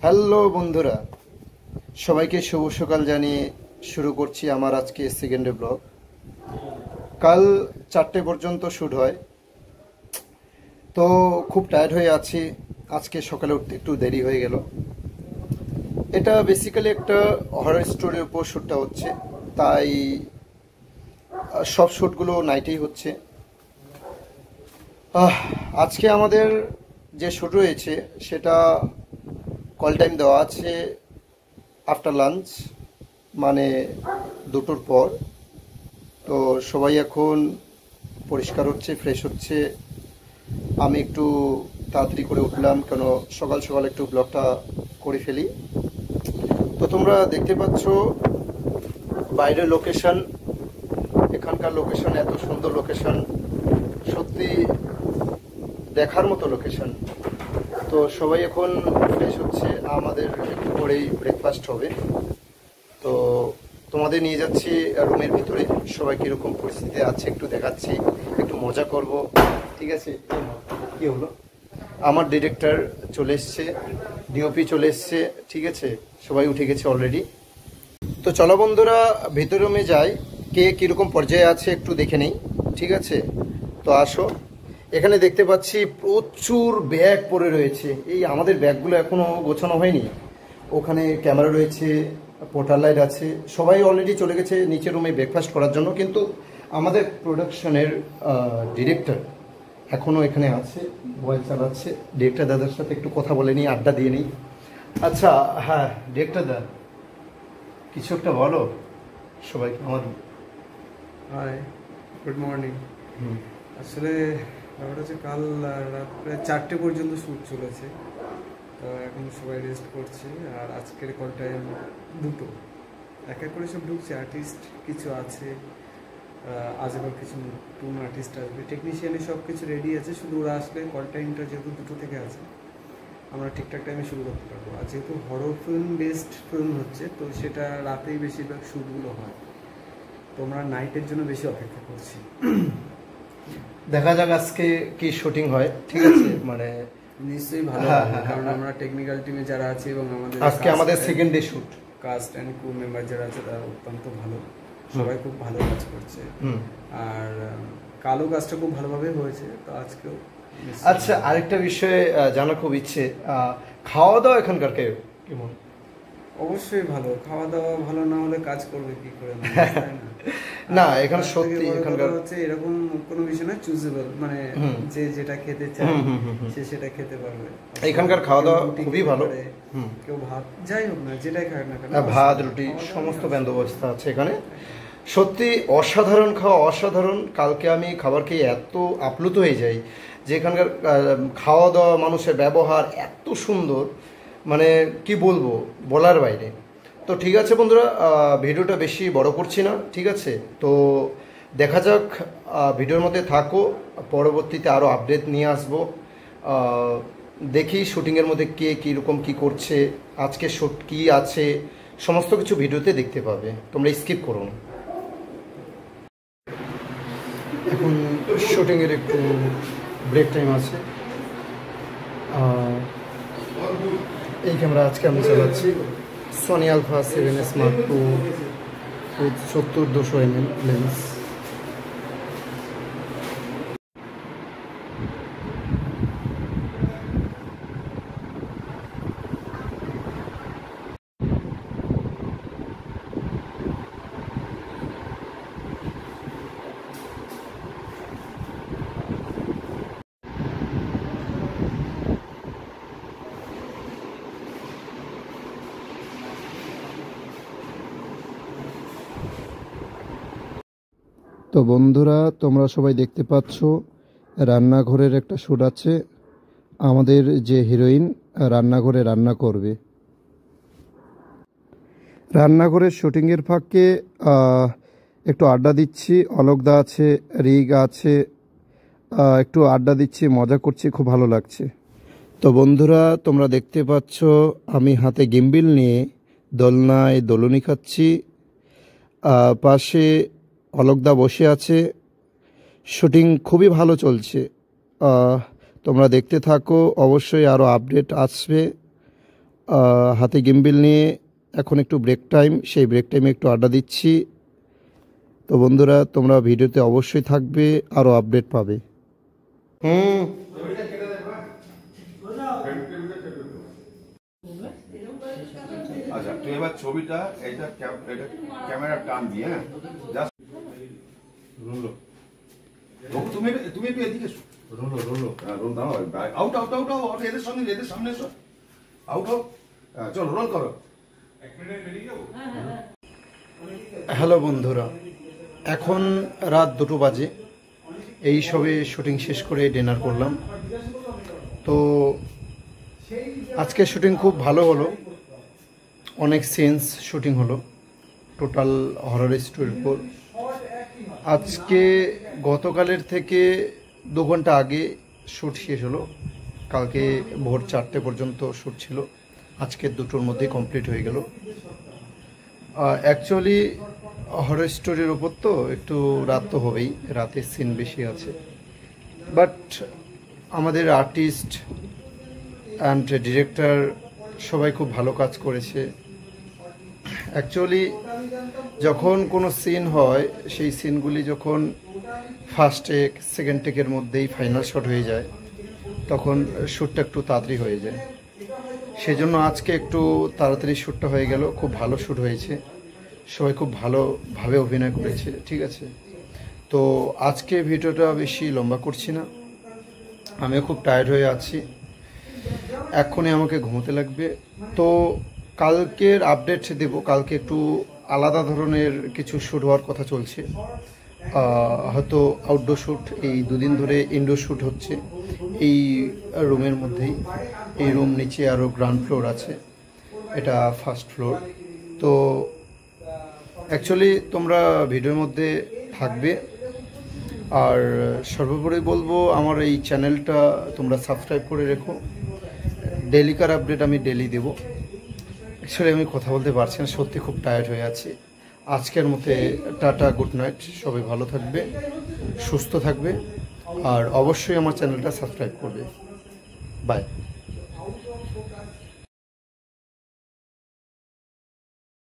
Hello বন্ধুরা, সবাইকে শুভ সকাল জানিয়ে শুরু করছি আমার আজকে সেকেন্ডে ব্লগ। কাল 4টে পর্যন্ত শ্যুট হয়, তো খুব টায়ার্ড হয়ে আছি। আজকে সকালে উঠতে একটু দেরি হয়ে গেল। এটা বেসিক্যালি একটা হরর স্টোরির উপর শ্যুটটা হচ্ছে, তাই সব শ্যুটগুলো নাইটেই হচ্ছে। আজকে আমাদের যে শ্যুট রয়েছে সেটা কল টাইম দেওয়া আছে আফটার লাঞ্চ, মানে 2টোর পর। তো সবাই এখন পরিষ্কার হচ্ছে, ফ্রেশ হচ্ছে। আমি একটু তাড়াতাড়ি করে উঠলাম, কেন সকাল সকাল একটু ব্লগটা করে ফেলি। তো তোমরা দেখতে পাচ্ছ বাইরের লোকেশন, এখানকার লোকেশন এত সুন্দর লোকেশন, সত্যি দেখার মতো লোকেশন। তো সবাই এখন ফ্রেশ হচ্ছে, আমাদের একটু পরেই ব্রেকফাস্ট হবে। তো তোমাদের নিয়ে যাচ্ছি রুমের ভিতরে, সবাই কীরকম পরিস্থিতি আছে একটু দেখাচ্ছি, একটু মজা করব, ঠিক আছে? কি হলো, আমার ডিরেক্টর চলে এসছে, ডিওপি চলে এসছে, ঠিক আছে? সবাই উঠে গেছে অলরেডি। তো চলো বন্ধুরা, ভিতরে রুমে যাই, কে কীরকম পর্যায়ে আছে একটু দেখে নেই, ঠিক আছে? তো আসো। এখানে দেখতে পাচ্ছি প্রচুর ব্যাগ পড়ে রয়েছে, এই আমাদের ব্যাগগুলো এখনও গোছানো হয়নি। ওখানে ক্যামেরা রয়েছে, পোর্টাল লাইট আছে, সবাই অলরেডি চলে গেছে নিচের রুমে ব্রেকফাস্ট করার জন্য, কিন্তু আমাদের প্রোডাকশনের ডিরেক্টর এখনও এখানে আছে, মোবাইল চালাচ্ছে। ডিরেক্টর দাদার সাথে একটু কথা বলে নিই, আড্ডা দিয়ে নিই। আচ্ছা, হ্যাঁ ডিরেক্টর দা, কিছু একটা বলো সবাইকে আমার। Hi, good morning. আসলে ব্যাপারটা হচ্ছে কাল রাত প্রায় 4টে পর্যন্ত শ্যুট চলেছে, তো এখন সবাই রেস্ট করছে। আর আজকের কল টাইম 2টো, এক এক করে সব ঢুকছে। আর্টিস্ট কিছু আছে, আজ আবার কিছু নতুন আর্টিস্ট আসবে, টেকনিশিয়ানে সব কিছু রেডি আছে, শুধু ওরা আসলে কল টাইমটা যেহেতু 2টো থেকে আছে আমরা ঠিকঠাক টাইমে শুরু করতে পারবো। আর যেহেতু হরর ফিল্ম বেসড ফিল্ম হচ্ছে, তো সেটা রাতেই বেশিরভাগ শ্যুটগুলো হয়, তো আমরা নাইটের জন্য বেশি অপেক্ষা করছি। দেখা যাক আজকে কি শুটিং হয়, ঠিক আছে? মানে নিশ্চয়ই ভালো হ্যাঁ, হবে, হ্যাঁ, কারণ হ্যাঁ। আমরা টেকনিক্যাল টিমে যারা আছি এবং আজকে আমাদের second day shoot. Cast and crew member যারা আছে তারা অত্যন্ত ভালো, সবাই খুব ভালো কাজ করছে। আর কালো কাজটা খুব ভালোভাবে হয়েছে, তো আজকেও। আচ্ছা, আরেকটা বিষয়ে জানার খুব ইচ্ছে, খাওয়া দাওয়া এখানকার কেমন? অবশ্যই ভালো, খাওয়া দাওয়া ভালো না হলে কাজ করবে কি করে? না, এখানে সত্যি এখানকার হচ্ছে এরকম কোনো বিষয় না, চুজেবল, মানে যে যেটা খেতে চায় সে সেটা খেতে পারবে। এখানকার খাওয়া দাওয়া খুবই ভালো। কেউ ভাত, যাই হোক না, যেটাই খায় না কেন, ভাত রুটি সমস্ত বন্দোবস্ত আছে এখানে। সত্যি অসাধারণ খাওয়া, অসাধারণ। কালকে আমি খাবার খেয়ে এত আপ্লুত হয়ে যাই যে এখানকার খাওয়া দাওয়া, মানুষের ব্যবহার এত সুন্দর, মানে কি বলবো, বলার বাইরে। তো ঠিক আছে বন্ধুরা, ভিডিওটা বেশি বড় করছি না, ঠিক আছে? তো দেখা যাক, ভিডিওর মধ্যে থাকো, পরবর্তীতে আরও আপডেট নিয়ে আসবো। দেখি শুটিংয়ের মধ্যে কে কীরকম কী করছে, আজকে শ্যুট কী আছে, সমস্ত কিছু ভিডিওতে দেখতে পাবে, তোমরা স্কিপ করো না। এখন শুটিংয়ের একটু ব্রেক টাইম আছে। এই ক্যামেরা আজকে আমি চালাচ্ছি Sony Alpha 7S Mark II with 70-200 mm lens. তো বন্ধুরা, তোমরা সবাই দেখতে পাচ্ছ রান্নাঘরের একটা শ্যুট আছে। আমাদের যে হিরোইন রান্নাঘরে রান্না করবে। রান্নাঘরের শুটিংয়ের ফাঁকে একটু আড্ডা দিচ্ছি, অলোকদা আছে, রিগ আছে, একটু আড্ডা দিচ্ছি, মজা করছি, খুব ভালো লাগছে। তো বন্ধুরা, তোমরা দেখতে পাচ্ছ আমি হাতে গিম্বিল নিয়ে দোলনায় দোলনি খাচ্ছি, পাশে অলোকদা বসে আছে। শুটিং খুবই ভালো চলছে, তোমরা দেখতে থাকো, অবশ্যই আরও আপডেট আসবে। হাতে গিম্বেল নিয়ে এখন একটু ব্রেক টাইম, সেই ব্রেক টাইমে একটু আড্ডা দিচ্ছি। তো বন্ধুরা, তোমরা ভিডিওতে অবশ্যই থাকবে, আরও আপডেট পাবে। আচ্ছা, তুই এবার ছবিটা এটা ক্যামেরা টান দিয়ে, হ্যাঁ, জাস্ট রোলো। তুমি তুমি একটু এদিকে এসো। রোলো রোলো, হ্যাঁ, রোল দাও। আউট আউট আউট আউট, এদের সঙ্গে এদের সামনে এসো। আউট আউট, চলো রোল করো। হ্যালো বন্ধুরা, এখন রাত 2টো বাজে। এই সবে শুটিং শেষ করে ডিনার করলাম। তো আজকে শুটিং খুব ভালো হলো, অনেক সিনস শুটিং হলো, টোটাল হরর স্টোরির উপর। আজকে গতকালের থেকে 2 ঘন্টা আগে শ্যুট শেষ হলো। কালকে ভোর 4টে পর্যন্ত শ্যুট ছিল, আজকে 2টোর মধ্যেই কমপ্লিট হয়ে গেল। অ্যাকচুয়ালি হরর স্টোরির ওপর তো একটু রাত তো হবেই, রাতের সিন বেশি আছে। বাট আমাদের আর্টিস্ট অ্যান্ড ডিরেক্টর সবাই খুব ভালো কাজ করেছে। অ্যাকচুয়ালি যখন কোনো সিন হয়, সেই সিনগুলি যখন ফার্স্ট টেক সেকেন্ড টেকের মধ্যেই ফাইনাল শট হয়ে যায়, তখন শ্যুটটা একটু তাড়াতাড়ি হয়ে যায়। সেজন্য আজকে একটু তাড়াতাড়ি শ্যুটটা হয়ে গেল, খুব ভালো শ্যুট হয়েছে, সবাই খুব ভালোভাবে অভিনয় করেছে, ঠিক আছে। তো আজকে ভিডিওটা বেশি লম্বা করছি না, আমিও খুব টায়ার্ড হয়ে আছি, এক্ষুনি আমাকে ঘুমোতে লাগবে। তো কালকের আপডেট দেব। কালকে একটু আলাদা ধরনের কিছু শ্যুট হওয়ার কথা চলছে, হয়তো আউটডোর শ্যুট। এই 2 দিন ধরে ইনডোর শ্যুট হচ্ছে এই রুমের মধ্যেই। এই রুম নিচে আরও গ্রাউন্ড ফ্লোর আছে, এটা ফার্স্ট ফ্লোর। তো অ্যাকচুয়ালি তোমরা ভিডিওর মধ্যে থাকবে। আর সর্বোপরি বলবো, আমার এই চ্যানেলটা তোমরা সাবস্ক্রাইব করে রেখো, ডেলিকার আপডেট আমি ডেলি দেবো। অ্যাকচুয়ালি আমি কথা বলতে পারছি না, সত্যি খুব টায়ার্ড হয়ে আছি। আজকের মতে টাটা, গুড নাইট, সবাই ভালো থাকবে, সুস্থ থাকবে, আর অবশ্যই আমার চ্যানেলটা সাবস্ক্রাইব করবে। বাই।